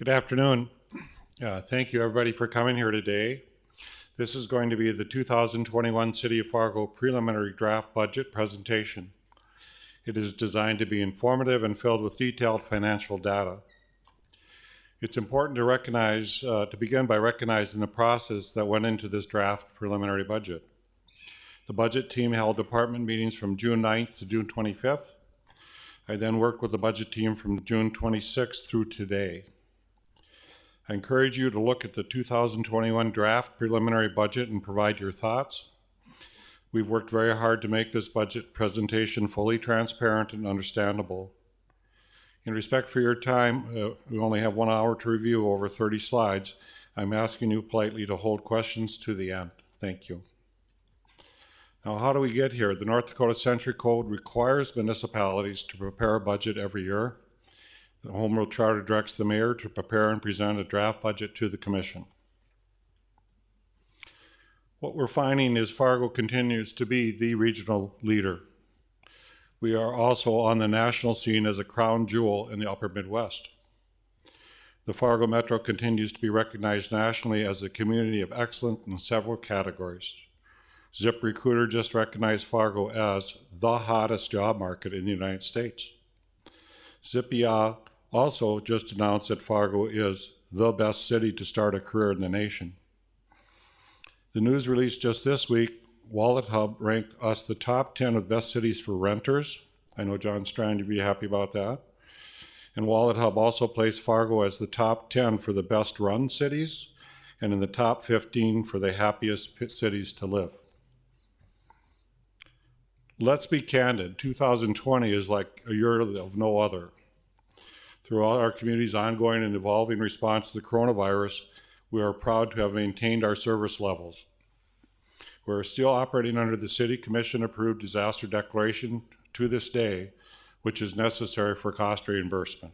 Good afternoon. Thank you everybody for coming here today. This is going to be the 2021 City of Fargo preliminary draft budget presentation. It is designed to be informative and filled with detailed financial data. It's important to begin by recognizing the process that went into this draft preliminary budget. The budget team held department meetings from June 9th to June 25th. I then worked with the budget team from June 26th through today. I encourage you to look at the 2021 draft preliminary budget and provide your thoughts. We've worked very hard to make this budget presentation fully transparent and understandable. In respect for your time, we only have 1 hour to review over 30 slides. I'm asking you politely to hold questions to the end. Thank you. Now, how do we get here? The North Dakota Century Code requires municipalities to prepare a budget every year. The Home Rule Charter directs the mayor to prepare and present a draft budget to the commission. What we're finding is Fargo continues to be the regional leader. We are also on the national scene as a crown jewel in the upper Midwest. The Fargo Metro continues to be recognized nationally as a community of excellence in several categories. ZipRecruiter just recognized Fargo as the hottest job market in the United States. ZipIA also just announced that Fargo is the best city to start a career in the nation. The news released just this week, WalletHub ranked us the top 10 of best cities for renters. I know John's trying to be happy about that. And WalletHub also placed Fargo as the top 10 for the best run cities and in the top 15 for the happiest cities to live. Let's be candid, 2020 is like a year of no other. Throughout our community's ongoing and evolving response to the coronavirus, we are proud to have maintained our service levels. We are still operating under the City Commission approved disaster declaration to this day, which is necessary for cost reimbursement.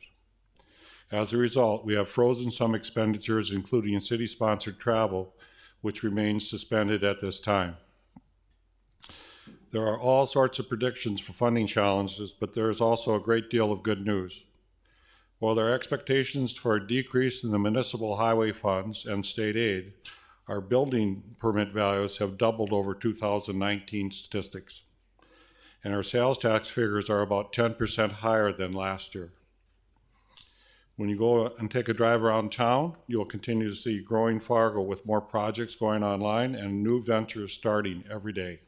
As a result, we have frozen some expenditures, including city-sponsored travel, which remains suspended at this time. There are all sorts of predictions for funding challenges, but there is also a great deal of good news. While there are expectations for a decrease in the municipal highway funds and state aid, our building permit values have doubled over 2019 statistics. And our sales tax figures are about 10% higher than last year. When you go and take a drive around town, you'll continue to see growing Fargo with more projects going online and new ventures starting every day.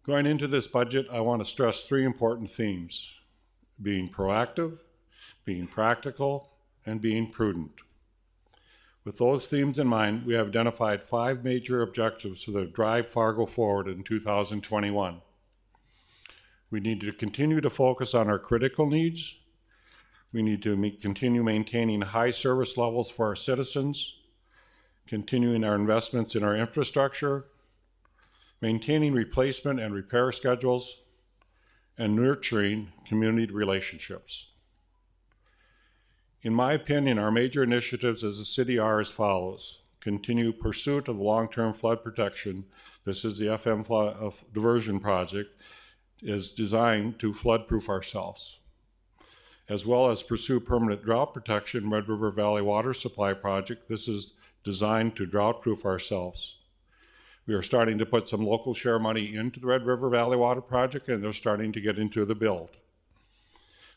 Going into this budget, I want to stress 3 important themes: being proactive, being practical, and being prudent. With those themes in mind, we have identified 5 major objectives to drive Fargo forward in 2021. We need to continue to focus on our critical needs. We need to continue maintaining high service levels for our citizens, continuing our investments in our infrastructure, maintaining replacement and repair schedules, and nurturing community relationships. In my opinion, our major initiatives as a city are as follows: continue pursuit of long-term flood protection. This is the FM diversion project, is designed to flood-proof ourselves, as well as pursue permanent drought protection. Red River Valley Water Supply Project, this is designed to drought-proof ourselves. We are starting to put some local share money into the Red River Valley Water Project, and they're starting to get into the build.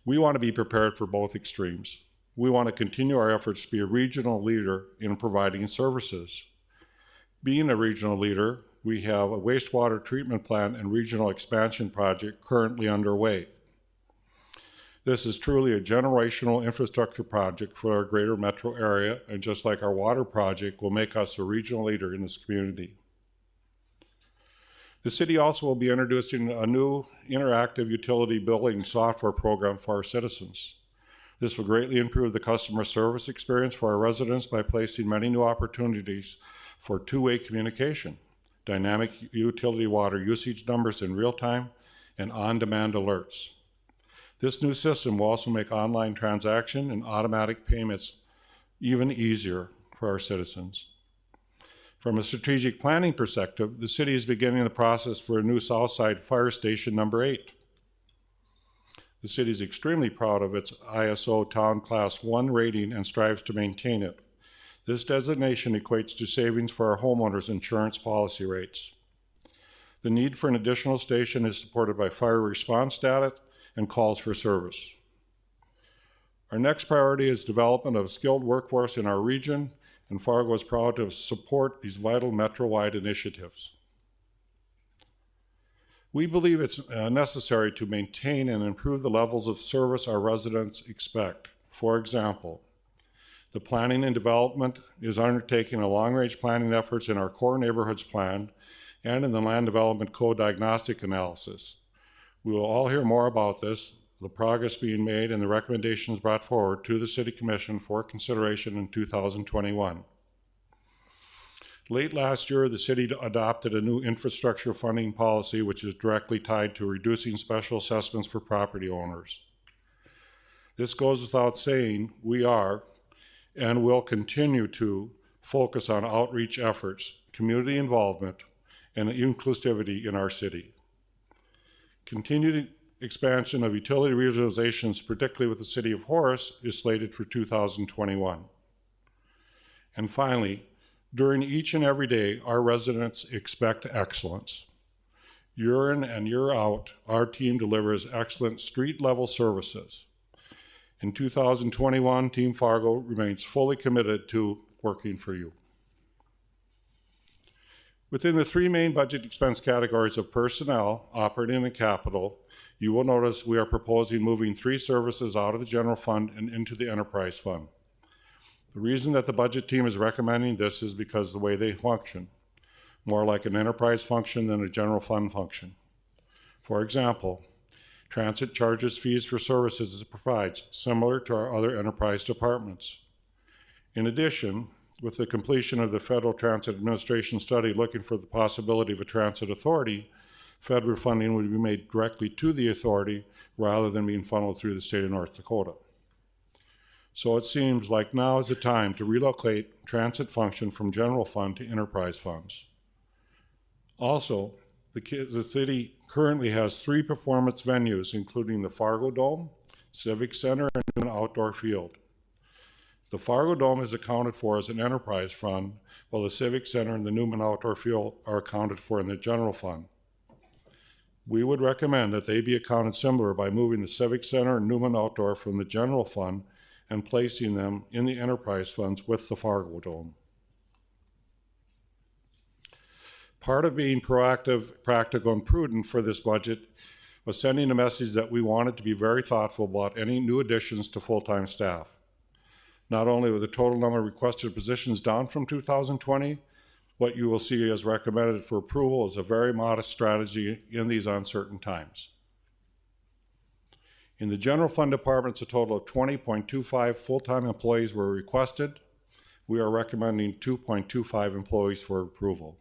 We want to be prepared for both extremes. We want to continue our efforts to be a regional leader in providing services. Being a regional leader, we have a wastewater treatment plant and regional expansion project currently underway. This is truly a generational infrastructure project for our greater metro area, and just like our water project, will make us a regional leader in this community. The city also will be introducing a new interactive utility billing software program for our citizens. This will greatly improve the customer service experience for our residents by placing many new opportunities for two-way communication, dynamic utility water usage numbers in real time, and on-demand alerts. This new system will also make online transaction and automatic payments even easier for our citizens. From a strategic planning perspective, the city is beginning the process for a new Southside Fire Station number 8. The city is extremely proud of its ISO Town Class 1 rating and strives to maintain it. This designation equates to savings for our homeowners' insurance policy rates. The need for an additional station is supported by fire response data and calls for service. Our next priority is development of a skilled workforce in our region, and Fargo is proud to support these vital metro-wide initiatives. We believe it's necessary to maintain and improve the levels of service our residents expect. For example, the planning and development is undertaking a long-range planning efforts in our core neighborhoods plan and in the land development code diagnostic analysis. We will all hear more about this, the progress being made, and the recommendations brought forward to the City Commission for consideration in 2021. Late last year, the city adopted a new infrastructure funding policy which is directly tied to reducing special assessments for property owners. This goes without saying, we are and will continue to focus on outreach efforts, community involvement, and inclusivity in our city. Continued expansion of utility regionalizations, particularly with the city of Horace, is slated for 2021. And finally, during each and every day, our residents expect excellence. Year in and year out, our team delivers excellent street-level services. In 2021, Team Fargo remains fully committed to working for you. Within the three main budget expense categories of personnel, operating, and capital, you will notice we are proposing moving 3 services out of the general fund and into the enterprise fund. The reason that the budget team is recommending this is because of the way they function, more like an enterprise function than a general fund function. For example, transit charges fees for services it provides, similar to our other enterprise departments. In addition, with the completion of the Federal Transit Administration study looking for the possibility of a transit authority, federal funding would be made directly to the authority rather than being funneled through the state of North Dakota. So it seems like now is the time to relocate transit function from general fund to enterprise funds. Also, the city currently has 3 performance venues, including the Fargo Dome, Civic Center, and an outdoor field. The Fargo Dome is accounted for as an enterprise fund, while the Civic Center and the Newman Outdoor Field are accounted for in the general fund. We would recommend that they be accounted similar by moving the Civic Center and Newman Outdoor from the general fund and placing them in the enterprise funds with the Fargo Dome. Part of being proactive, practical, and prudent for this budget was sending a message that we wanted to be very thoughtful about any new additions to full-time staff. Not only were the total number of requested positions down from 2020, what you will see as recommended for approval is a very modest strategy in these uncertain times. In the general fund departments, a total of 20.25 full-time employees were requested. We are recommending 2.25 employees for approval.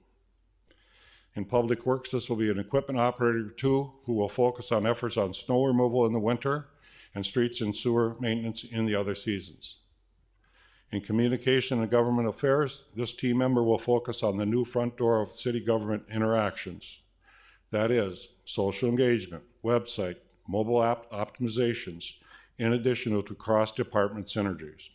In Public Works, this will be an equipment operator 2 who will focus on efforts on snow removal in the winter and streets and sewer maintenance in the other seasons. In Communication and Government Affairs, this team member will focus on the new front door of city government interactions. That is, social engagement, website, mobile app optimizations, in addition to cross-department synergies.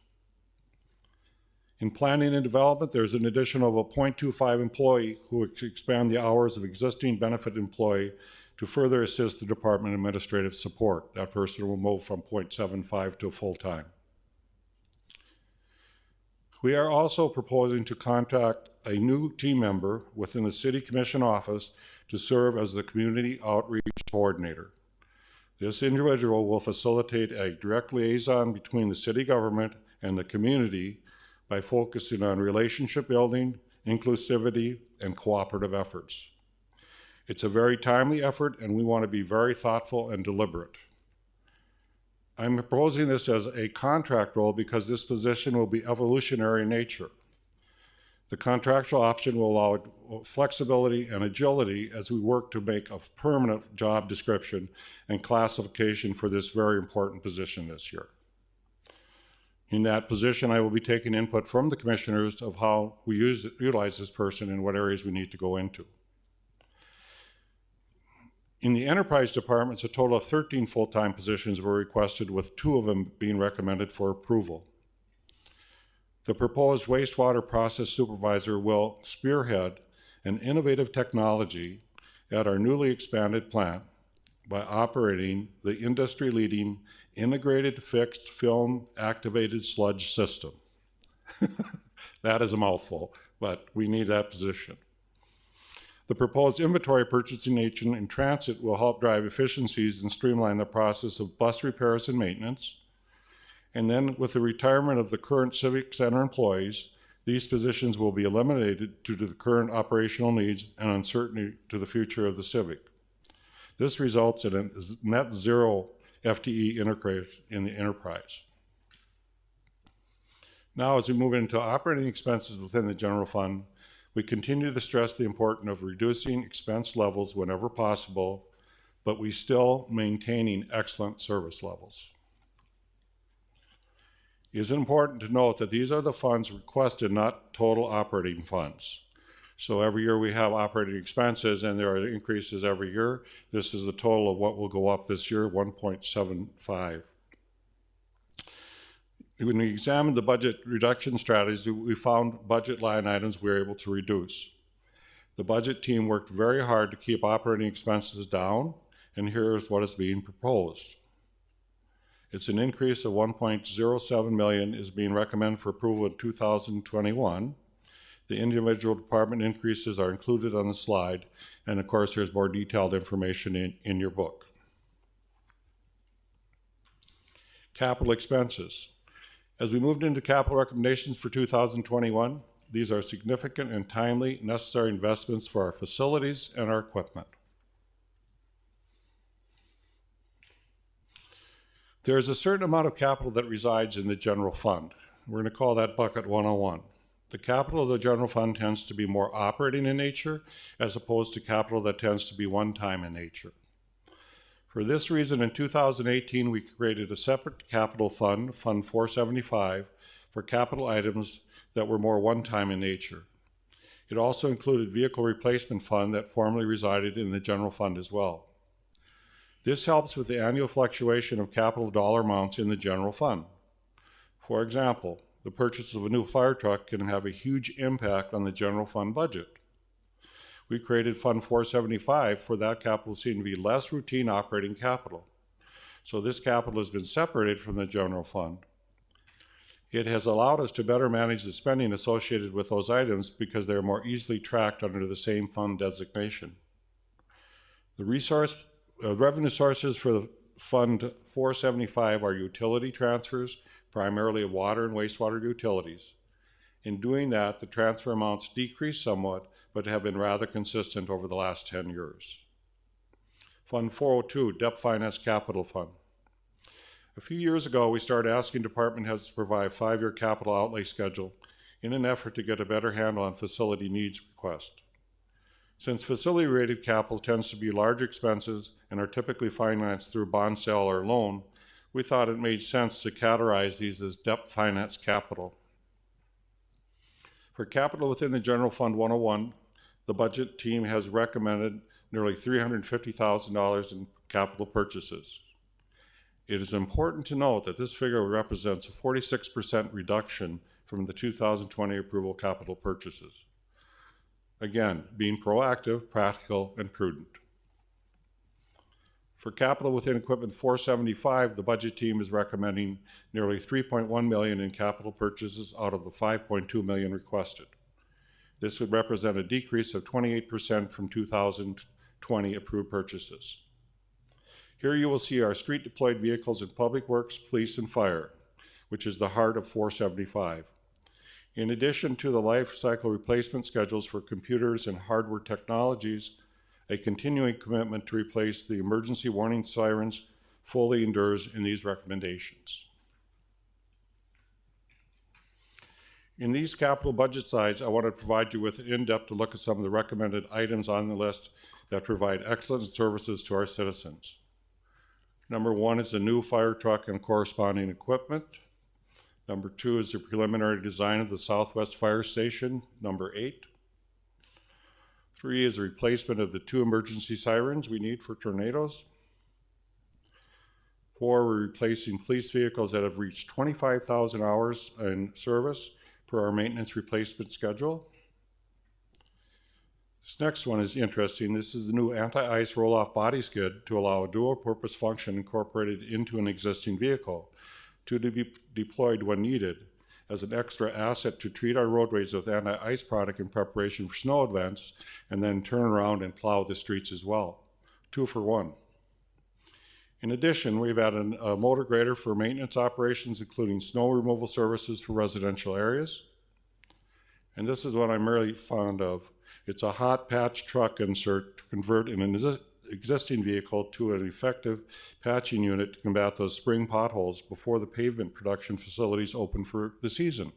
In planning and development, there's an addition of a 0.25 employee who would expand the hours of existing benefit employee to further assist the department administrative support. That person will move from 0.75 to full-time. We are also proposing to contact a new team member within the City Commission office to serve as the Community Outreach Coordinator. This individual will facilitate a direct liaison between the city government and the community by focusing on relationship building, inclusivity, and cooperative efforts. It's a very timely effort, and we want to be very thoughtful and deliberate. I'm proposing this as a contract role because this position will be evolutionary in nature. The contractual option will allow flexibility and agility as we work to make a permanent job description and classification for this very important position this year. In that position, I will be taking input from the commissioners of how we utilize this person and what areas we need to go into. In the enterprise departments, a total of 13 full-time positions were requested, with 2 of them being recommended for approval. The proposed wastewater process supervisor will spearhead an innovative technology at our newly expanded plant by operating the industry-leading integrated fixed film activated sludge system. That is a mouthful, but we need that position. The proposed inventory purchasing agent in transit will help drive efficiencies and streamline the process of bus repairs and maintenance. And then with the retirement of the current Civic Center employees, these positions will be eliminated due to the current operational needs and uncertainty to the future of the Civic. This results in a net zero FTE increase in the enterprise. Now, as we move into operating expenses within the general fund, we continue to stress the importance of reducing expense levels whenever possible, but we still maintaining excellent service levels. It is important to note that these are the funds requested, not total operating funds. So every year we have operating expenses and there are increases every year. This is the total of what will go up this year, 1.75. When we examined the budget reduction strategies, we found budget line items we were able to reduce. The budget team worked very hard to keep operating expenses down, and here's what is being proposed. It's an increase of $1.07 million is being recommended for approval in 2021. The individual department increases are included on the slide, and of course there's more detailed information in your book. Capital expenses. As we moved into capital recommendations for 2021, these are significant and timely necessary investments for our facilities and our equipment. There is a certain amount of capital that resides in the general fund. We're going to call that bucket 101. The capital of the general fund tends to be more operating in nature as opposed to capital that tends to be one-time in nature. For this reason, in 2018, we created a separate capital fund, Fund 475, for capital items that were more one-time in nature. It also included vehicle replacement fund that formerly resided in the general fund as well. This helps with the annual fluctuation of capital dollar amounts in the general fund. For example, the purchase of a new fire truck can have a huge impact on the general fund budget. We created Fund 475 for that capital seen to be less routine operating capital. So this capital has been separated from the general fund. It has allowed us to better manage the spending associated with those items because they are more easily tracked under the same fund designation. The revenue sources for the Fund 475 are utility transfers, primarily of water and wastewater utilities. In doing that, the transfer amounts decrease somewhat, but have been rather consistent over the last 10 years. Fund 402, Debt Finance Capital Fund. A few years ago, we started asking department heads to provide a 5-year capital outlay schedule in an effort to get a better handle on facility needs requests. Since facility-related capital tends to be large expenses and are typically financed through bond sale or loan, we thought it made sense to categorize these as debt finance capital. For capital within the General Fund 101, the budget team has recommended nearly $350,000 in capital purchases. It is important to note that this figure represents a 46% reduction from the 2020 approval capital purchases. Again, being proactive, practical, and prudent. For capital within equipment 475, the budget team is recommending nearly $3.1 million in capital purchases out of the $5.2 million requested. This would represent a decrease of 28% from 2020 approved purchases. Here you will see our street deployed vehicles in Public Works, Police, and Fire, which is the heart of 475. In addition to the life cycle replacement schedules for computers and hardware technologies, a continuing commitment to replace the emergency warning sirens fully endures in these recommendations. In these capital budget slides, I want to provide you with an in-depth look at some of the recommended items on the list that provide excellent services to our citizens. Number 1 is a new fire truck and corresponding equipment. Number 2 is the preliminary design of the Southwest Fire Station, number 8. 3 is a replacement of the 2 emergency sirens we need for tornadoes. 4, we're replacing police vehicles that have reached 25,000 hours in service per our maintenance replacement schedule. This next one is interesting. This is the new anti-ice roll-off body skid to allow a dual-purpose function incorporated into an existing vehicle to be deployed when needed as an extra asset to treat our roadways with anti-ice product in preparation for snow events, and then turn around and plow the streets as well. 2 for 1. In addition, we've added a motor grader for maintenance operations, including snow removal services for residential areas. And this is what I'm really fond of. It's a hot patch truck insert to convert an existing vehicle to an effective patching unit to combat those spring potholes before the pavement production facilities open for the season.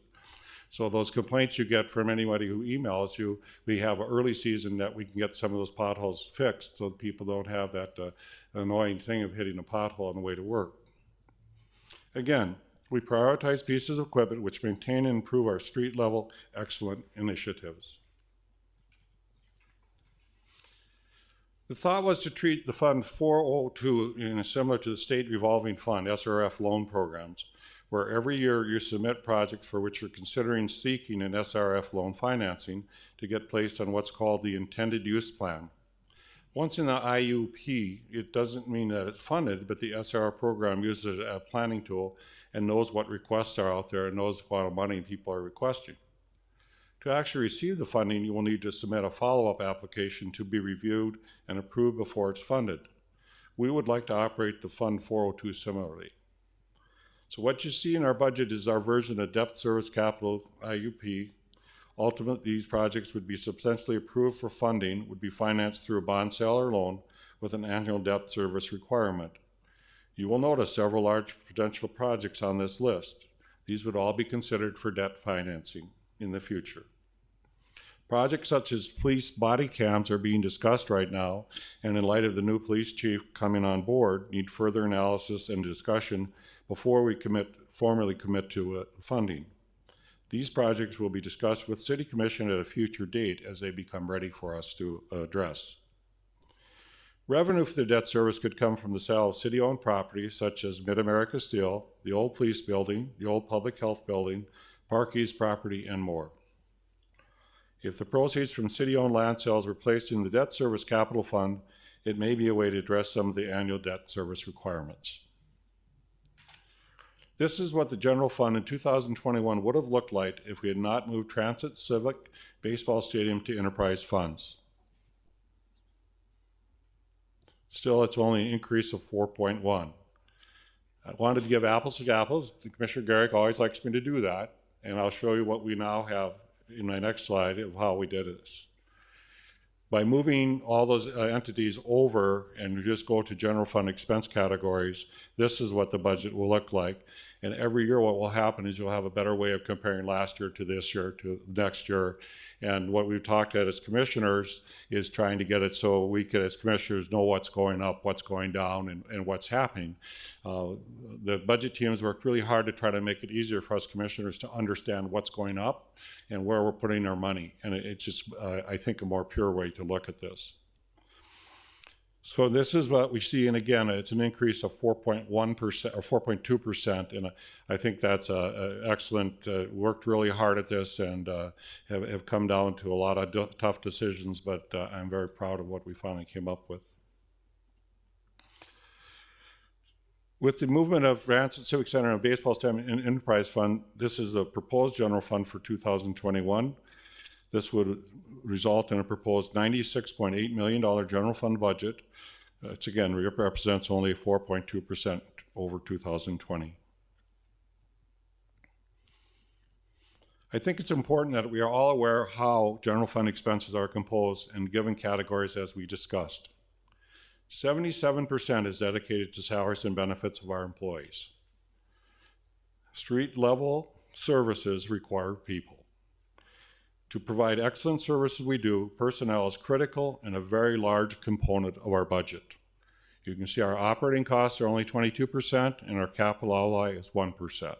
So those complaints you get from anybody who emails you, we have an early season that we can get some of those potholes fixed so that people don't have that annoying thing of hitting a pothole on the way to work. Again, we prioritize pieces of equipment which maintain and improve our street level excellent initiatives. The thought was to treat the Fund 402 similar to the State Revolving Fund, SRF loan programs, where every year you submit projects for which you're considering seeking an SRF loan financing to get placed on what's called the Intended Use Plan. Once in the IUP, it doesn't mean that it's funded, but the SRF program uses a planning tool and knows what requests are out there and knows what amount of money people are requesting. To actually receive the funding, you will need to submit a follow-up application to be reviewed and approved before it's funded. We would like to operate the Fund 402 similarly. So what you see in our budget is our version of debt service capital IUP. Ultimately, these projects would be substantially approved for funding, would be financed through a bond sale or loan with an annual debt service requirement. You will notice several large potential projects on this list. These would all be considered for debt financing in the future. Projects such as police body cams are being discussed right now, and in light of the new police chief coming on board, need further analysis and discussion before we formally commit to funding. These projects will be discussed with City Commission at a future date as they become ready for us to address. Revenue for the debt service could come from the sale of city-owned properties such as Mid-America Steel, the old police building, the old public health building, Park East property, and more. If the proceeds from city-owned land sales were placed in the debt service capital fund, it may be a way to address some of the annual debt service requirements. This is what the general fund in 2021 would have looked like if we had not moved Transit Civic Baseball Stadium to enterprise funds. Still, it's only an increase of 4.1. I wanted to give apples to apples. Commissioner Garrick always likes me to do that, and I'll show you what we now have in my next slide of how we did this. By moving all those entities over and just go to general fund expense categories, this is what the budget will look like. And every year what will happen is you'll have a better way of comparing last year to this year to next year. And what we've talked at as commissioners is trying to get it so we could, as commissioners, know what's going up, what's going down, and what's happening. The budget teams worked really hard to try to make it easier for us commissioners to understand what's going up and where we're putting our money. And it's just, I think, a more pure way to look at this. So this is what we see, and again, it's an increase of 4.1% or 4.2%, and I think that's excellent. Worked really hard at this and have come down to a lot of tough decisions, but I'm very proud of what we finally came up with. With the movement of Transit Civic Center and Baseball Stadium and Enterprise Fund, this is a proposed general fund for 2021. This would result in a proposed $96.8 million general fund budget. It again represents only 4.2% over 2020. I think it's important that we are all aware how general fund expenses are composed and given categories as we discussed. 77% is dedicated to salaries and benefits of our employees. Street level services require people. To provide excellent services we do, personnel is critical and a very large component of our budget. You can see our operating costs are only 22% and our capital outlay is 1%.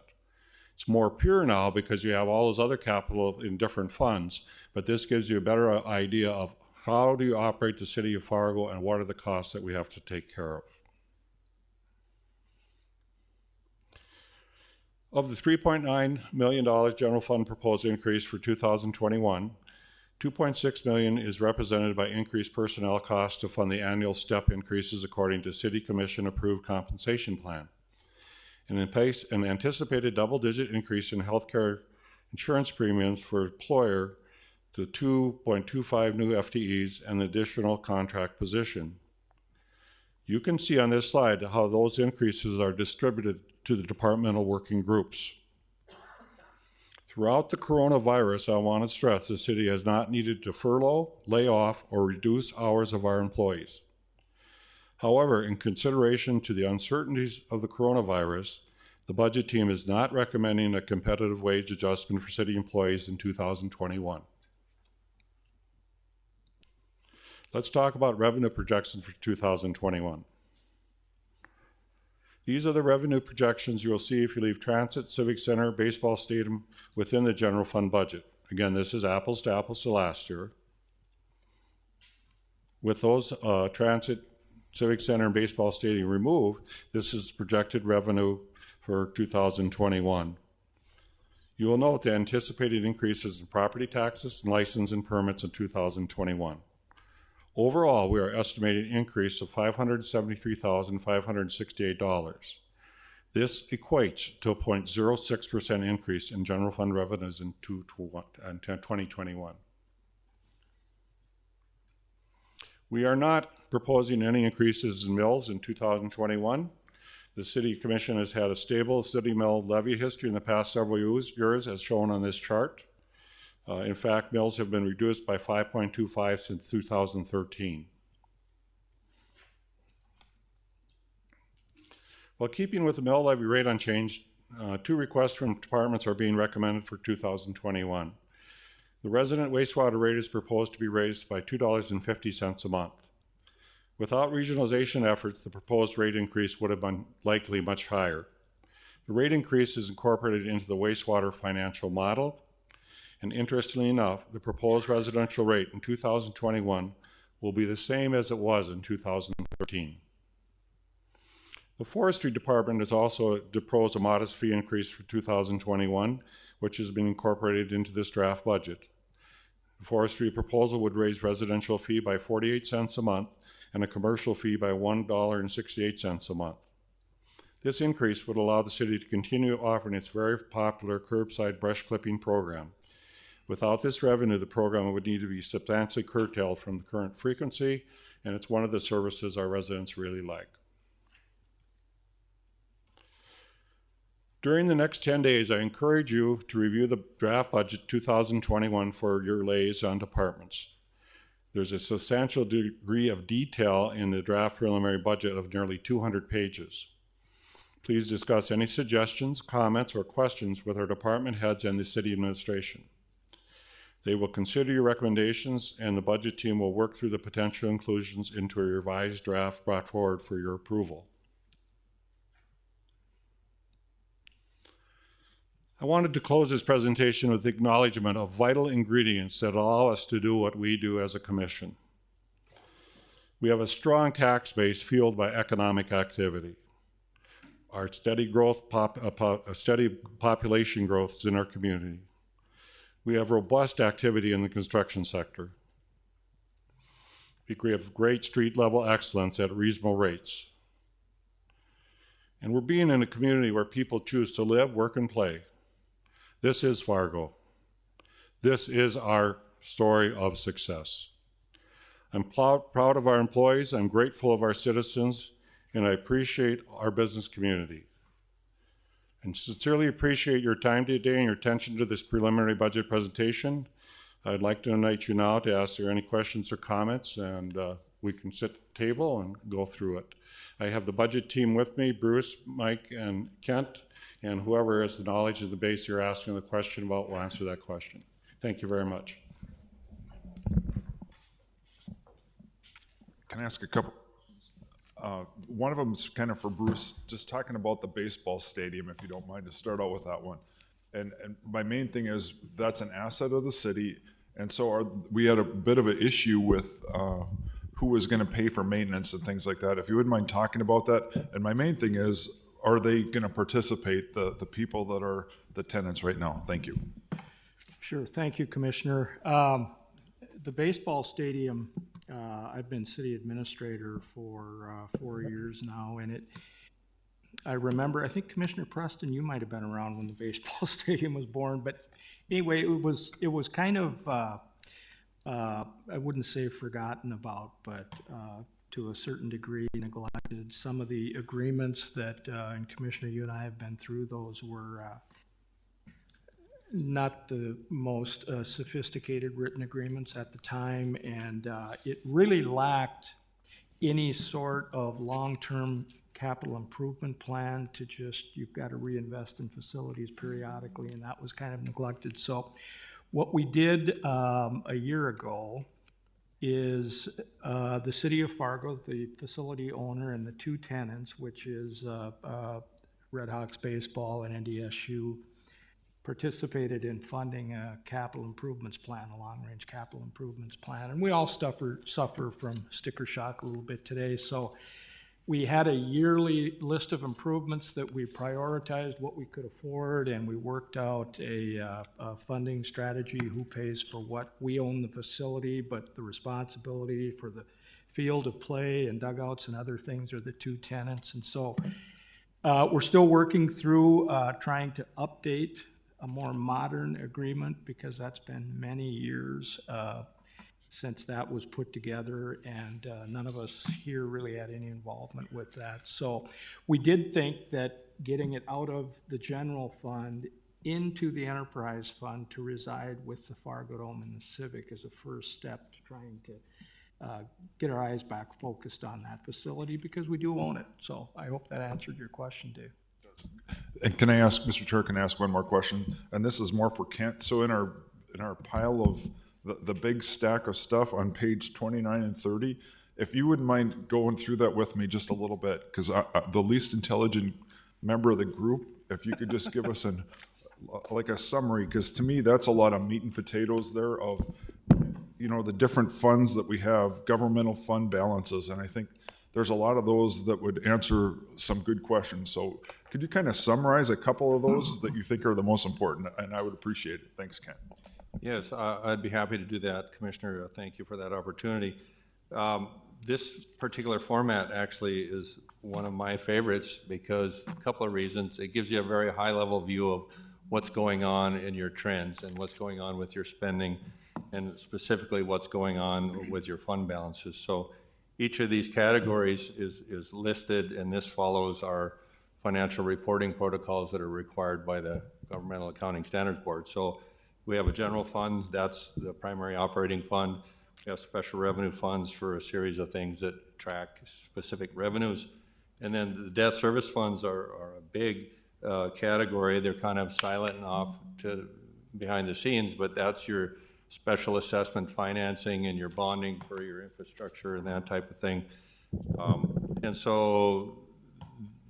It's more pure now because you have all those other capital in different funds, but this gives you a better idea of How do you operate the city of Fargo, and what are the costs that we have to take care of? Of the $3.9 million general fund proposed increase for 2021, $2.6 million is represented by increased personnel costs to fund the annual step increases according to City Commission approved compensation plan. And in place, an anticipated double-digit increase in healthcare insurance premiums for employer to 2.25 new FTEs and additional contract position. You can see on this slide how those increases are distributed to the departmental working groups. Throughout the coronavirus, I want to stress the city has not needed to furlough, lay off, or reduce hours of our employees. However, in consideration to the uncertainties of the coronavirus, the budget team is not recommending a competitive wage adjustment for city employees in 2021. Let's talk about revenue projections for 2021. These are the revenue projections you'll see if you leave transit, civic center, baseball stadium within the general fund budget. Again, this is apples to last year. With those transit, civic center, and baseball stadium removed, this is projected revenue for 2021. You will note the anticipated increases in property taxes and license and permits in 2021. Overall, we are estimating an increase of $573,568. This equates to a 0.06% increase in general fund revenues in 2021. We are not proposing any increases in mills in 2021. The City Commission has had a stable city mill levy history in the past several years, as shown on this chart. In fact, mills have been reduced by 5.25 since 2013. While keeping with the mill levy rate unchanged, two requests from departments are being recommended for 2021. The resident wastewater rate is proposed to be raised by $2.50 a month. Without regionalization efforts, the proposed rate increase would have been likely much higher. The rate increase is incorporated into the wastewater financial model, and interestingly enough, the proposed residential rate in 2021 will be the same as it was in 2013. The Forestry Department has also proposed a modest fee increase for 2021, which has been incorporated into this draft budget. The forestry proposal would raise residential fee by 48 cents a month and a commercial fee by $1.68 a month. This increase would allow the city to continue offering its very popular curbside brush clipping program. Without this revenue, the program would need to be substantially curtailed from the current frequency, and it's one of the services our residents really like. During the next 10 days, I encourage you to review the draft budget 2021 for your liaison departments. There's a substantial degree of detail in the draft preliminary budget of nearly 200 pages. Please discuss any suggestions, comments, or questions with our department heads and the city administration. They will consider your recommendations, and the budget team will work through the potential inclusions into a revised draft brought forward for your approval. I wanted to close this presentation with the acknowledgement of vital ingredients that allow us to do what we do as a commission. We have a strong tax base fueled by economic activity. Our steady population growth is in our community. We have robust activity in the construction sector. We have great street level excellence at reasonable rates. And we're being in a community where people choose to live, work, and play. This is Fargo. This is our story of success. I'm proud of our employees, I'm grateful of our citizens, and I appreciate our business community. And sincerely appreciate your time today and your attention to this preliminary budget presentation. I'd like to invite you now to ask there any questions or comments, and we can sit at the table and go through it. I have the budget team with me, Bruce, Mike, and Kent, and whoever has the knowledge of the base you're asking the question about will answer that question. Thank you very much. Can I ask a couple? One of them is kind of for Bruce, just talking about the baseball stadium, if you don't mind, to start out with that one. And my main thing is that's an asset of the city, And so we had a bit of an issue with who was going to pay for maintenance and things like that. If you wouldn't mind talking about that. And my main thing is, are they going to participate, the people that are the tenants right now? Thank you. Sure. Thank you, Commissioner. The baseball stadium, I've been city administrator for 4 years now, and I remember, I think Commissioner Preston, you might have been around when the baseball stadium was born, but anyway, it was kind of, I wouldn't say forgotten about, but to a certain degree neglected. Some of the agreements that, and Commissioner, you and I have been through those, were not the most sophisticated written agreements at the time, and it really lacked any sort of long-term capital improvement plan to just, you've got to reinvest in facilities periodically, and that was kind of neglected. So what we did a year ago is the city of Fargo, the facility owner, and the two tenants, which is Red Hawks Baseball and NDSU, participated in funding a capital improvements plan, a long-range capital improvements plan. And we all suffer from sticker shock a little bit today. So we had a yearly list of improvements that we prioritized what we could afford, and we worked out a funding strategy, who pays for what. We own the facility, but the responsibility for the field of play and dugouts and other things are the two tenants. And so we're still working through trying to update a more modern agreement, because that's been many years since that was put together, and none of us here really had any involvement with that. So we did think that getting it out of the general fund into the enterprise fund to reside with the Fargo Dome and the Civic is a first step to trying to get our eyes back focused on that facility, because we do own it. So I hope that answered your question, Dave. And can I ask, Mr. Chair, can I ask one more question? And this is more for Kent. So in our pile of the big stack of stuff on page 29 and 30, if you wouldn't mind going through that with me just a little bit, because the least intelligent member of the group, if you could just give us like a summary, because to me that's a lot of meat and potatoes there of, the different funds that we have, governmental fund balances, and I think there's a lot of those that would answer some good questions. So could you kind of summarize a couple of those that you think are the most important? And I would appreciate it. Thanks, Ken. Yes, I'd be happy to do that, Commissioner. Thank you for that opportunity. This particular format actually is one of my favorites, because a couple of reasons. It gives you a very high-level view of what's going on in your trends and what's going on with your spending, and specifically what's going on with your fund balances. So each of these categories is listed, and this follows our financial reporting protocols that are required by the Governmental Accounting Standards Board. So we have a general fund, that's the primary operating fund. We have special revenue funds for a series of things that track specific revenues. And then the debt service funds are a big category. They're kind of silent and off to behind the scenes, but that's your special assessment financing and your bonding for your infrastructure and that type of thing. And so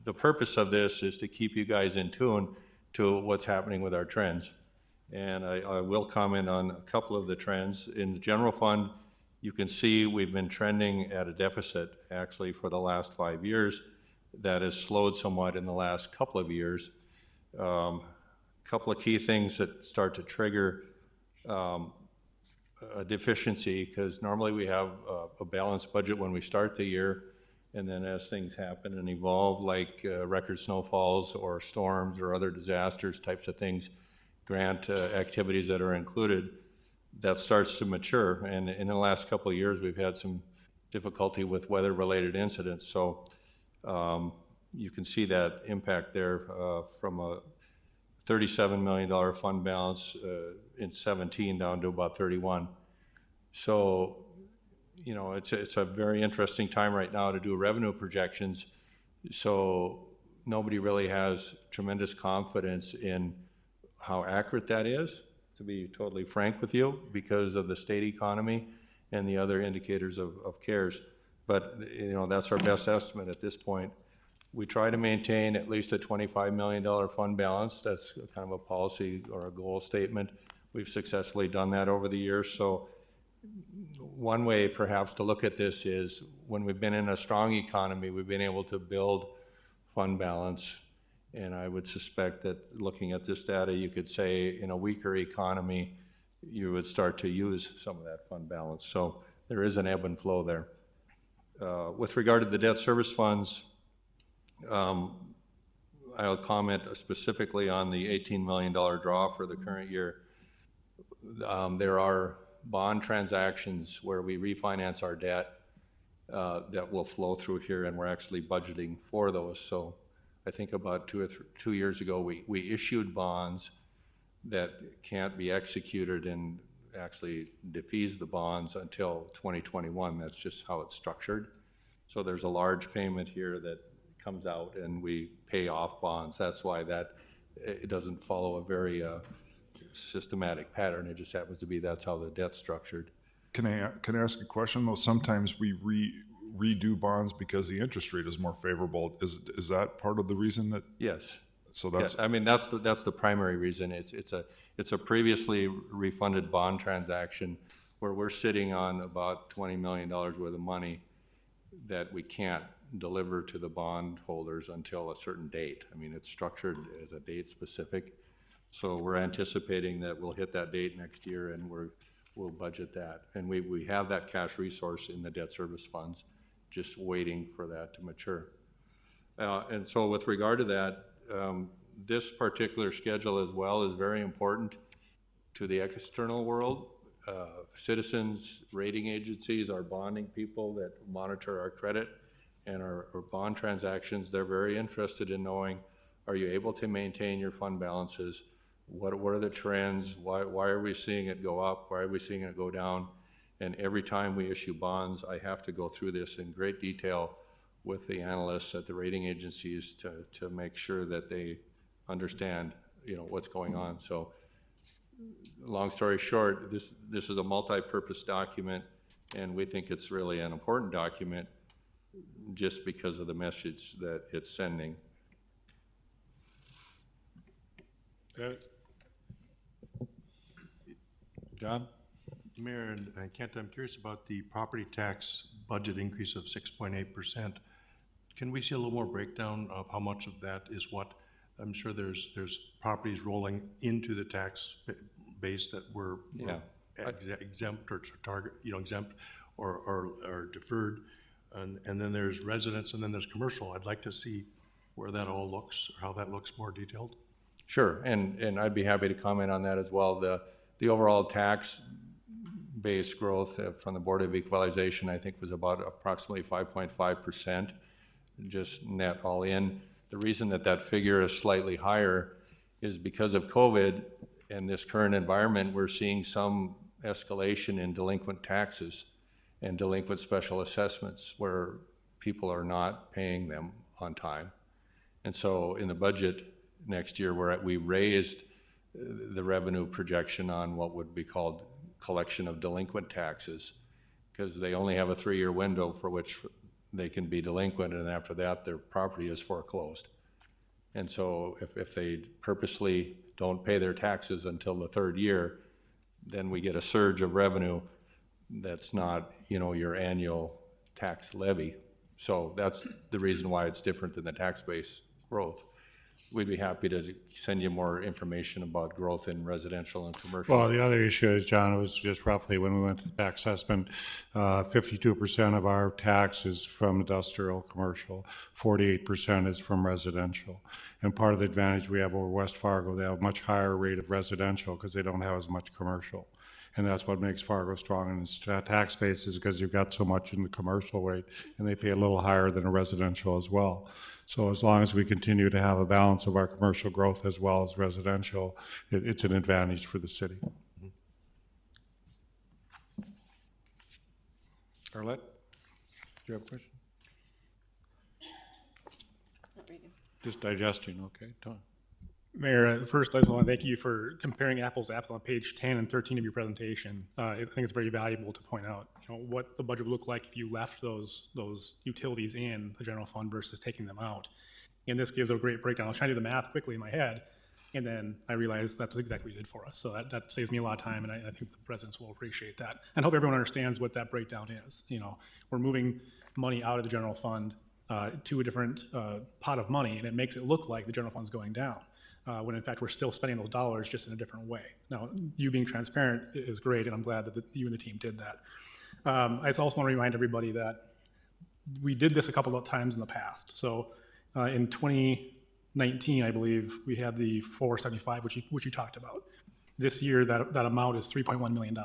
the purpose of this is to keep you guys in tune to what's happening with our trends. And I will comment on a couple of the trends. In the general fund, you can see we've been trending at a deficit actually for the last 5 years. That has slowed somewhat in the last couple of years. A couple of key things that start to trigger a deficiency, because normally we have a balanced budget when we start the year, and then as things happen and evolve, like record snowfalls or storms or other disasters types of things, grant activities that are included, that starts to mature. And in the last couple of years, we've had some difficulty with weather-related incidents. So you can see that impact there from a $37 million fund balance in 17 down to about 31. So, it's a very interesting time right now to do revenue projections. So nobody really has tremendous confidence in how accurate that is, to be totally frank with you, because of the state economy and the other indicators of CARES. But, that's our best estimate at this point. We try to maintain at least a $25 million fund balance. That's kind of a policy or a goal statement. We've successfully done that over the years. So one way perhaps to look at this is when we've been in a strong economy, we've been able to build fund balance. And I would suspect that looking at this data, you could say in a weaker economy, you would start to use some of that fund balance. So there is an ebb and flow there. With regard to the debt service funds, I'll comment specifically on the $18 million draw for the current year. There are bond transactions where we refinance our debt that will flow through here, and we're actually budgeting for those. So I think about 2 years ago, we issued bonds that can't be executed and actually defease the bonds until 2021. That's just how it's structured. So there's a large payment here that comes out and we pay off bonds. That's why it doesn't follow a very systematic pattern. It just happens to be that's how the debt's structured. Can I ask a question though? Sometimes we redo bonds because the interest rate is more favorable. Is that part of the reason that? Yes. So that's. Yeah, I mean that's the primary reason. It's a previously refunded bond transaction where we're sitting on about $20 million worth of money that we can't deliver to the bond holders until a certain date. I mean, it's structured as a date specific. So we're anticipating that we'll hit that date next year, and we'll budget that. And we have that cash resource in the debt service funds, just waiting for that to mature. And so with regard to that, this particular schedule as well is very important to the external world. Citizens, rating agencies, our bonding people that monitor our credit and our bond transactions, they're very interested in knowing, are you able to maintain your fund balances? What are the trends? Why are we seeing it go up? Why are we seeing it go down? And every time we issue bonds, I have to go through this in great detail with the analysts at the rating agencies to make sure that they understand, what's going on. So long story short, this is a multi-purpose document, and we think it's really an important document just because of the message that it's sending. Okay. John? Mayor and Kent, I'm curious about the property tax budget increase of 6.8%. Can we see a little more breakdown of how much of that is what? I'm sure there's properties rolling into the tax base that were exempt or target, exempt or deferred, and then there's residents, and then there's commercial. I'd like to see where that all looks, or how that looks more detailed. Sure, and I'd be happy to comment on that as well. The overall tax base growth from the Board of Equalization, I think, was about approximately 5.5%, just net all in. The reason that figure is slightly higher is because of COVID and this current environment, we're seeing some escalation in delinquent taxes and delinquent special assessments where people are not paying them on time. And so in the budget next year, we raised the revenue projection on what would be called collection of delinquent taxes, because they only have a 3-year window for which they can be delinquent, and after that their property is foreclosed. And so if they purposely don't pay their taxes until the 3rd year, then we get a surge of revenue that's not, your annual tax levy. So that's the reason why it's different than the tax base growth. We'd be happy to send you more information about growth in residential and commercial. Well, the other issue is, John, it was just roughly when we went to the tax assessment, 52% of our tax is from industrial commercial, 48% is from residential. And part of the advantage we have over West Fargo, they have a much higher rate of residential because they don't have as much commercial. And that's what makes Fargo strong in its tax base, is because you've got so much in the commercial rate, and they pay a little higher than a residential as well. So as long as we continue to have a balance of our commercial growth as well as residential, it's an advantage for the city. Arlette, do you have a question? Not reading. Just digesting, okay, Tom. Mayor, first I just want to thank you for comparing apples to apples on page 10 and 13 of your presentation. I think it's very valuable to point out, what the budget would look like if you left those utilities in the general fund versus taking them out. And this gives a great breakdown. I was trying to do the math quickly in my head. And then I realized that's exactly what you did for us. So that saves me a lot of time, and I think the residents will appreciate that. And hope everyone understands what that breakdown is. You know, we're moving money out of the general fund to a different pot of money, and it makes it look like the general fund's going down, when in fact we're still spending those dollars just in a different way. Now, you being transparent is great, and I'm glad that you and the team did that. I just also want to remind everybody that we did this a couple of times in the past. So in 2019, I believe, we had the 475, which you talked about. This year, that amount is $3.1 million.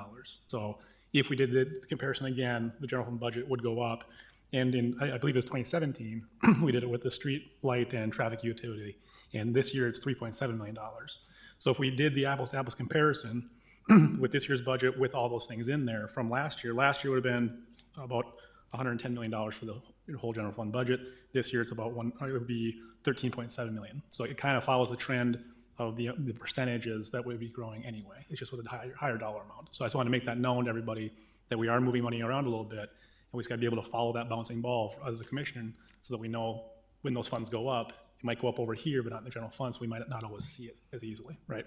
So if we did the comparison again, the general fund budget would go up. And in, I believe it was 2017, we did it with the street light and traffic utility. And this year, it's $3.7 million. So if we did the apples-to-apples comparison with this year's budget with all those things in there from last year would have been about $110 million for the whole general fund budget. This year, it's about it would be 13.7 million. So it kind of follows the trend of the percentages that would be growing anyway. It's just with a higher dollar amount. So I just want to make that known to everybody that we are moving money around a little bit, and we just got to be able to follow that bouncing ball as a commissioner, so that we know when those funds go up, it might go up over here, but not in the general fund, so we might not always see it as easily, right?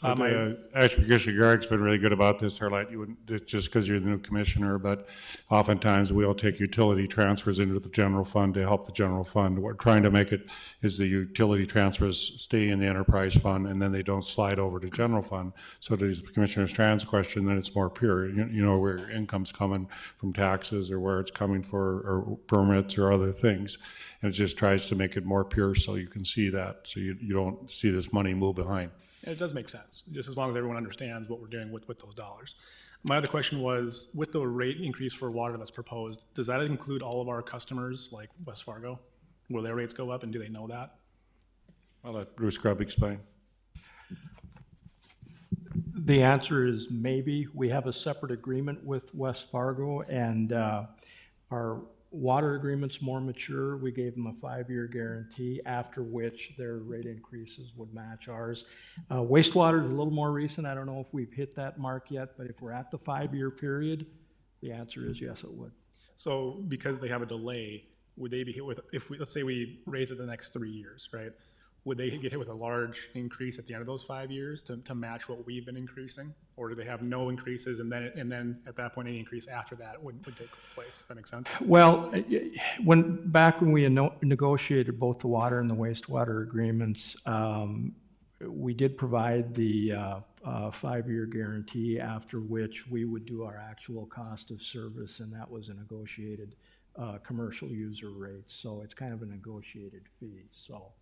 Actually, Commissioner Garrick's been really good about this, Harlight. You wouldn't, just because you're the new commissioner, but oftentimes we'll take utility transfers into the general fund to help the general fund. What we're trying to make it is the utility transfers stay in the enterprise fund, and then they don't slide over to general fund. So to Commissioner Strand's question, then it's more pure. You know where your income's coming from, taxes, or where it's coming for, or permits or other things. And it just tries to make it more pure so you can see that, so you don't see this money move behind. And it does make sense, just as long as everyone understands what we're doing with those dollars. My other question was, with the rate increase for water that's proposed, does that include all of our customers like West Fargo? Will their rates go up, and do they know that? I'll let Bruce Grubb explain. The answer is maybe. We have a separate agreement with West Fargo, and our water agreement's more mature. We gave them a 5-year guarantee, after which their rate increases would match ours. Wastewater is a little more recent. I don't know if we've hit that mark yet, but if we're at the 5-year period, the answer is yes, it would. So because they have a delay, would they be hit with, let's say we raise it the next 3 years, right? Would they get hit with a large increase at the end of those 5 years to match what we've been increasing? Or do they have no increases, and then at that point any increase after that would take place? Does that make sense? Well, back when we negotiated both the water and the wastewater agreements, we did provide the 5-year guarantee, after which we would do our actual cost of service, and that was a negotiated commercial user rate. So it's kind of a negotiated fee. So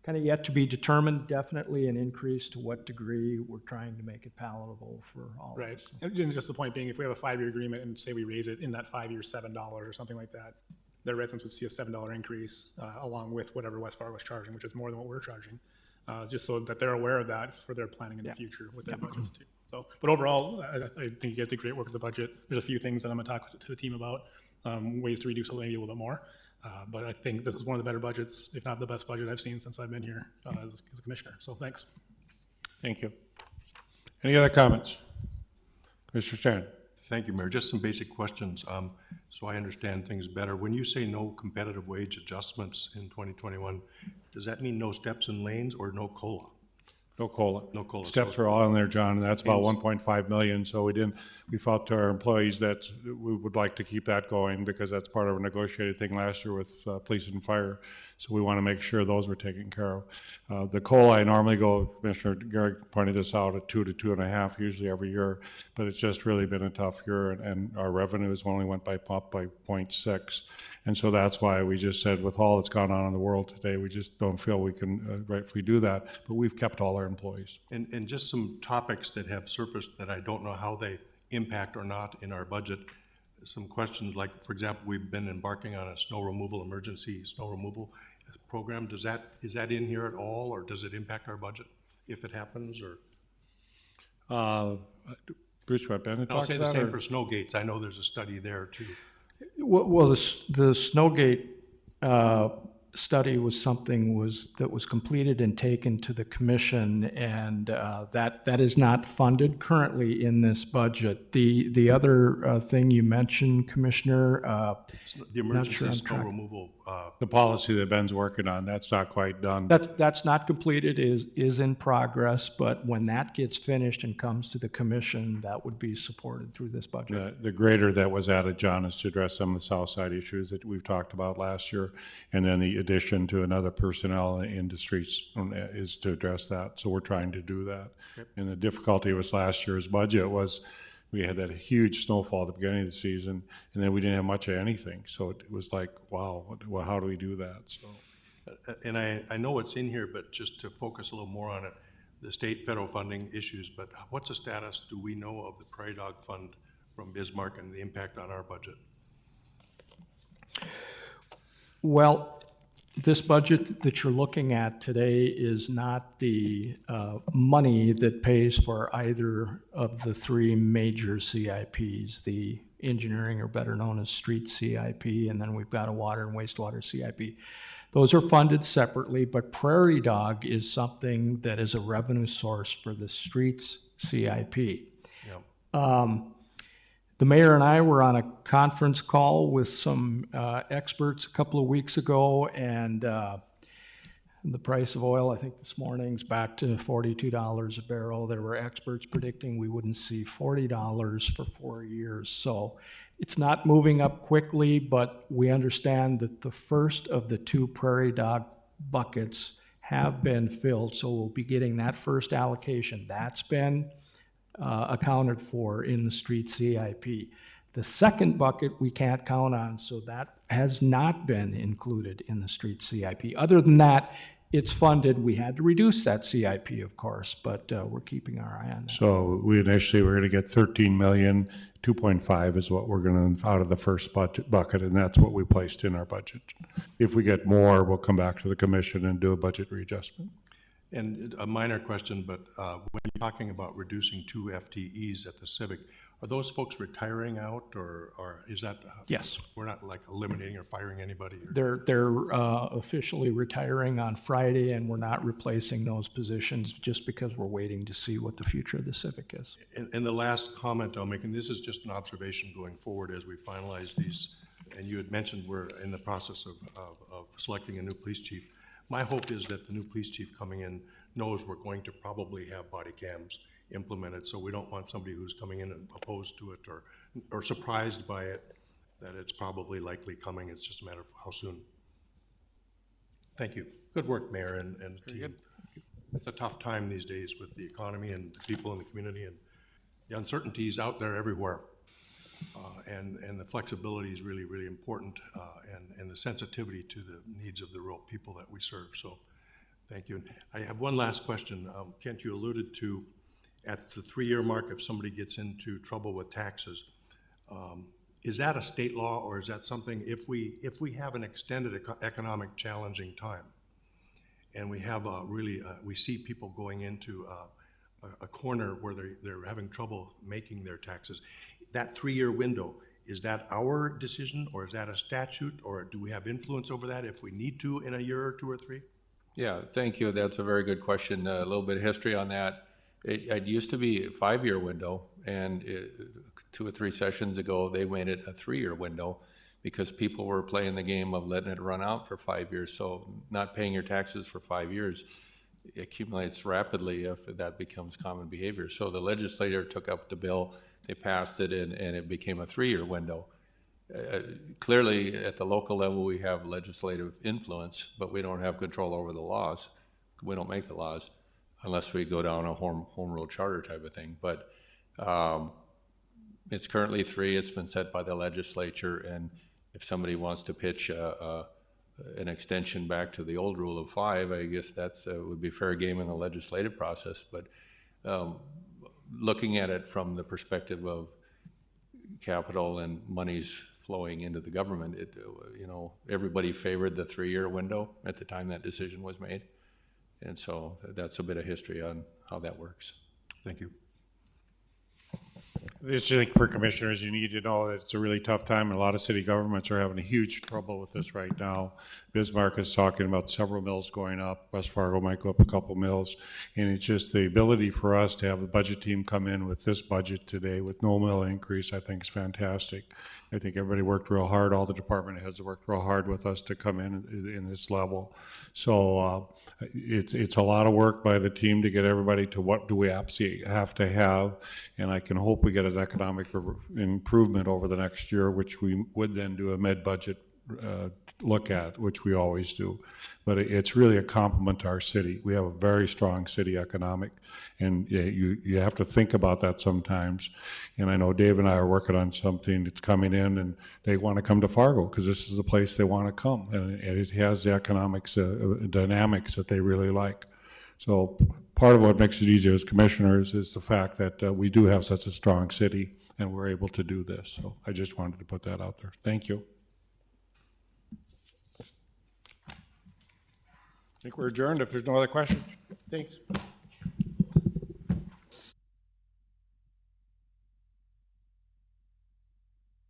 kind of yet to be determined. Definitely an increase. To what degree, we're trying to make it palatable for all Right. of us. And just the point being, if we have a 5-year agreement and say we raise it in that 5 years $7 or something like that, the residents would see a $7 increase along with whatever West Fargo is charging, which is more than what we're charging, just so that they're aware of that for their planning in the future with their budgets too. So, but overall, I think you guys did great work with the budget. There's a few things that I'm going to talk to the team about, ways to reduce it maybe a little bit more. But I think this is one of the better budgets, if not the best budget I've seen since I've been here as a commissioner. So thanks. Thank you. Any other comments? Mr. Strand? Thank you, Mayor. Just some basic questions so I understand things better. When you say no competitive wage adjustments in 2021, does that mean no steps and lanes or no COLA? No COLA. No COLA. Steps are all in there, John, and that's about 1.5 million. So we felt to our employees that we would like to keep that going, because that's part of a negotiated thing last year with police and fire. So we want to make sure those were taken care of. The COLA, I normally go, Commissioner Garrick pointed this out, at 2 to 2.5 usually every year, but it's just really been a tough year, and our revenues only went up by 0.6. And so that's why we just said, with all that's gone on in the world today, we just don't feel we can rightfully do that, but we've kept all our employees. And just some topics that have surfaced that I don't know how they impact or not in our budget. Some questions like, for example, we've been embarking on a emergency snow removal program. Is that in here at all, or does it impact our budget if it happens? Or Bruce, you want Ben to talk I'll say to the that, same or? for snow gates. I know there's a study there too. Well, the Snowgate study was something that was completed and taken to the commission, and that is not funded currently in this budget. The other thing you mentioned, Commissioner, The not sure emergency I'm snow tracking. removal, The policy that Ben's working on, that's not quite done. That's not completed, is in progress, but when that gets finished and comes to the commission, that would be supported through this budget. The grader that was added, John, is to address some of the south side issues that we've talked about last year. And then the addition to another personnel in the streets is to address that. So we're trying to do that. And the difficulty was last year's budget was we had that huge snowfall at the beginning of the season, and then we didn't have much of anything. So it was like, wow, well, how do we do that? So. and I know it's in here, but just to focus a little more on it, the state federal funding issues, but what's the status, do we know, of the Prairie Dog Fund from Bismarck and the impact on our budget? Well, this budget that you're looking at today is not the money that pays for either of the three major CIPs, the engineering, or better known as street CIP, and then we've got a water and wastewater CIP. Those are funded separately, but Prairie Dog is something that is a revenue source for the streets CIP. Yeah. The mayor and I were on a conference call with some experts a couple of weeks ago, and the price of oil, I think this morning's back to $42 a barrel. There were experts predicting we wouldn't see $40 for 4 years. So it's not moving up quickly, but we understand that the first of the two Prairie Dog buckets have been filled. So we'll be getting that first allocation. That's been accounted for in the street CIP. The second bucket we can't count on, so that has not been included in the street CIP. Other than that, it's funded. We had to reduce that CIP, of course, but we're keeping our eye on that. So we initially were gonna get 13 million, 2.5 is what we're gonna, out of the first bucket, and that's what we placed in our budget. If we get more, we'll come back to the commission and do a budget readjustment. And a minor question, but when you're talking about reducing 2 FTEs at the Civic, are those folks retiring out, or is that? Yes. We're not like eliminating or firing anybody? Or? They're officially retiring on Friday, and we're not replacing those positions just because we're waiting to see what the future of the Civic is. And the last comment I'll make, and this is just an observation going forward as we finalize these, and you had mentioned we're in the process of selecting a new police chief. My hope is that the new police chief coming in knows we're going to probably have body cams implemented, so we don't want somebody who's coming in and opposed to it or surprised by it, that it's probably likely coming. It's just a matter of how soon. Thank you. Good work, Mayor and team. It's a tough time these days with the economy and the people in the community, and the uncertainties out there everywhere. And the flexibility is really, really important, and the sensitivity to the needs of the real people that we serve. So thank you. And I have one last question. Kent, you alluded to at the 3-year mark, if somebody gets into trouble with taxes, is that a state law, or is that something, if we have an extended economic challenging time, and we have we see people going into a corner where they're having trouble making their taxes, that 3-year window, is that our decision, or is that a statute, or do we have influence over that if we need to in a year or 2 or 3? Yeah, thank you. That's a very good question. A little bit of history on that. It used to be a 5-year window, and 2 or 3 sessions ago, they made it a 3-year window because people were playing the game of letting it run out for 5 years. So not paying your taxes for 5 years accumulates rapidly if that becomes common behavior. So the legislator took up the bill, they passed it, and it became a 3-year window. Clearly, at the local level, we have legislative influence, but we don't have control over the laws. We don't make the laws unless we go down a home rule charter type of thing. But it's currently 3. It's been set by the legislature, and if somebody wants to pitch an extension back to the old rule of 5, I guess that's would be fair game in the legislative process. But looking at it from the perspective of capital and monies flowing into the government, everybody favored the 3-year window at the time that decision was made. And so that's a bit of history on how that works. Thank you. This, I think, for commissioners, you need to know that it's a really tough time, and a lot of city governments are having a huge trouble with this right now. Bismarck is talking about several mills going up. West Fargo might go up a couple mills. And it's just the ability for us to have the budget team come in with this budget today with no mill increase, I think is fantastic. I think everybody worked real hard. All the department heads worked real hard with us to come in this level. So it's a lot of work by the team to get everybody to what do we absolutely have to have. And I can hope we get an economic improvement over the next year, which we would then do a mid-budget look at, which we always do. But it's really a compliment to our city. We have a very strong city economic, and you have to think about that sometimes. And I know Dave and I are working on something that's coming in, and they want to come to Fargo because this is the place they want to come, and it has the economics dynamics that they really like. So part of what makes it easier as commissioners is the fact that we do have such a strong city, and we're able to do this. So I just wanted to put that out there. Thank you. I think we're adjourned if there's no other questions. Thanks.